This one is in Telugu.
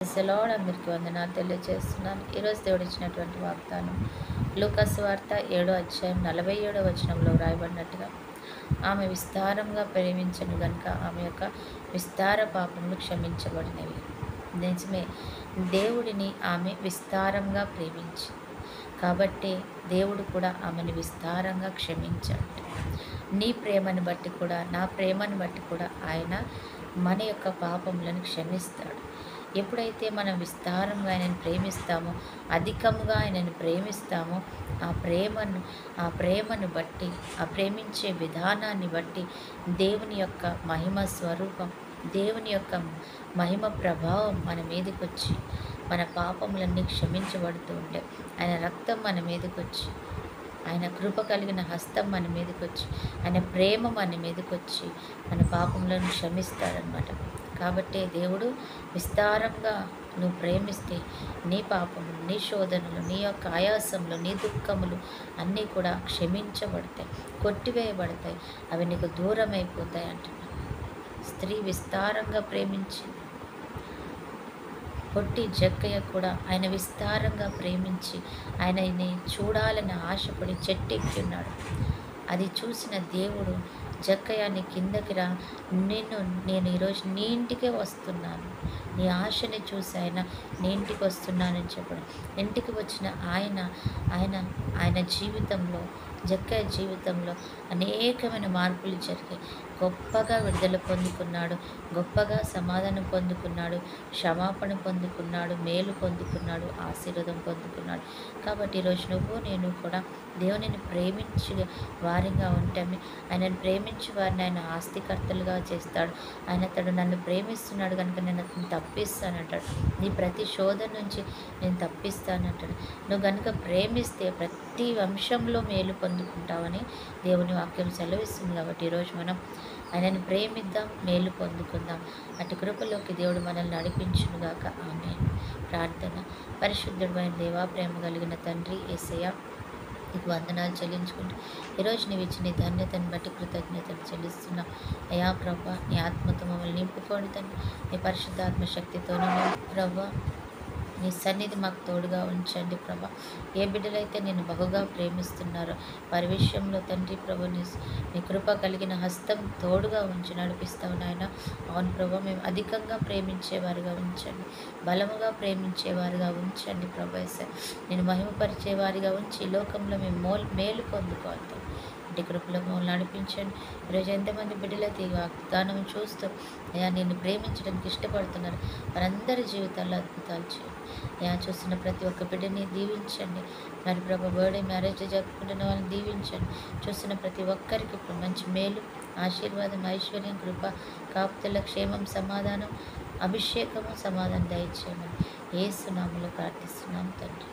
Praise the lord. అందరికీ వందనాలు తెలియజేస్తున్నాను. ఈరోజు దేవుడు ఇచ్చినటువంటి వాగ్దానం లూకా సువార్త 7:47 వ్రాయబడినట్టుగా, ఆమె విస్తారంగా ప్రేమించను గనుక ఆమె యొక్క విస్తార పాపములు క్షమించబడినవి. నిజమే, దేవుడిని ఆమె విస్తారంగా ప్రేమించి, కాబట్టి దేవుడు కూడా ఆమెను విస్తారంగా క్షమించాడు. నీ ప్రేమను బట్టి కూడా, నా ప్రేమను బట్టి కూడా ఆయన మన యొక్క పాపములను క్షమిస్తాడు. ఎప్పుడైతే మనం విస్తారంగా ఆయనను ప్రేమిస్తామో, అధికముగా ఆయనను ప్రేమిస్తామో, ఆ ప్రేమను బట్టి, ఆ ప్రేమించే విధానాన్ని బట్టి దేవుని యొక్క మహిమ స్వరూపం, దేవుని యొక్క మహిమ ప్రభావం మన మీదకి వచ్చి, మన పాపములన్నీ క్షమించబడుతూ ఉండే, ఆయన రక్తం మన మీదకి వచ్చి, ఆయన కృప కలిగిన హస్తం మన మీదకి వచ్చి, ఆయన ప్రేమ మన మీదకి వచ్చి మన పాపములను క్షమిస్తాడనమాట. కాబట్టి దేవుడు విస్తారంగా నువ్వు ప్రేమిస్తే నీ పాపములు, నీ శోధనలు, నీ యొక్క ఆయాసములు, నీ దుఃఖములు అన్నీ కూడా క్షమించబడతాయి, కొట్టివేయబడతాయి, అవి నీకు దూరం అయిపోతాయి అంటున్నాను. స్త్రీ విస్తారంగా ప్రేమించింది. పొట్టి జక్కయ్య కూడా ఆయన విస్తారంగా ప్రేమించి ఆయనని చూడాలని ఆశపడి చెట్టెక్కి ఉన్నాడు. అది చూసిన దేవుడు, జక్కయ్య నీ కిందకి రా, నేను ఈరోజు నీ ఇంటికే వస్తున్నాను, నీ ఆశని చూసి నీ ఇంటికి వస్తున్నానని చెప్పడం. ఇంటికి వచ్చిన ఆయన జీవితంలో, జక్కయ్య జీవితంలో అనేకమైన మార్పులు జరిగాయి. గొప్పగా విడుదల పొందుకున్నాడు, గొప్పగా సమాధానం పొందుకున్నాడు, క్షమాపణ పొందుకున్నాడు, మేలు పొందుకున్నాడు, ఆశీర్వాదం పొందుకున్నాడు. కాబట్టి ఈరోజు నువ్వు నేను కూడా దేవునిని ప్రేమించి వారిగా ఉంటామే. ఆయనను ప్రేమించి వారిని ఆయన ఆస్తికర్తలుగా చేస్తాడు. తడు నన్ను ప్రేమిస్తున్నాడు కనుక నేను అతను తప్పిస్తానంటాడు. నీ ప్రతి శోధన నుంచి నేను తప్పిస్తానంటాడు. నువ్వు కనుక ప్రేమిస్తే ప్రతి అంశంలో మేలు పొందుకుంటావని దేవుని వాక్యం సెలవిస్తుంది. కాబట్టి ఈరోజు మనం ఆయనను ప్రేమిద్దాం, మేలు పొందుకుందాం. అటు కృపలోకి దేవుడు మనల్ని నడిపించునుగాక. ఆమేన్. ప్రార్థన. పరిశుద్ధుడైన దేవా, ప్రేమ కలిగిన తండ్రి యేసయ్య, నీకు వందనాలు చెల్లించుకుంటూ ఈరోజు నీవు ఇచ్చిన నీ ధన్యతను బట్టి కృతజ్ఞతలు చెల్లిస్తున్నాం. అయా ప్రభా, నీ ఆత్మతో మమ్మల్ని నింపుకోండి తండ్రి. నీ పరిశుద్ధాత్మ శక్తితోనూ ప్రభా, నీ సన్నిధి మాకు తోడుగా ఉంచండి ప్రభా. ఏ బిడ్డలైతే నేను బహుగా ప్రేమిస్తున్నారో వారి విషయంలో తండ్రి ప్రభు నీ కృప కలిగిన హస్తం తోడుగా ఉంచి నడిపిస్తావు నాయన. అవును ప్రభా, మేము అధికంగా ప్రేమించేవారుగా ఉంచండి, బలముగా ప్రేమించేవారుగా ఉంచండి ప్రభా. నేను మహిమపరిచేవారిగా ఉంచి లోకంలో మేము మేలు పొందుకోవాలి. ఇంటి కృపలో మమ్మల్ని నడిపించండి. ఈరోజు ఎంతమంది బిడ్డలైతే ఈ వాగ్దానం చూస్తూ అయ్యా నిన్ను ప్రేమించడానికి ఇష్టపడుతున్నారు, వారందరి జీవితాల్లో అద్భుతాలు చేయండి. అయ్యా చూస్తున్న ప్రతి ఒక్క బిడ్డని దీవించండి. మరి ప్రభా, బర్త్డే మ్యారేజ్ జరుపుకుంటున్న వాళ్ళని దీవించండి. చూస్తున్న ప్రతి ఒక్కరికి ఇప్పుడు మంచి మేలు, ఆశీర్వాదం, ఐశ్వర్యం, కృప, కాపుదల, క్షేమం, సమాధానం, అభిషేకము, సమాధానం దయచేయమని యేసు నామములో ప్రార్థిస్తున్నాం తండ్రి.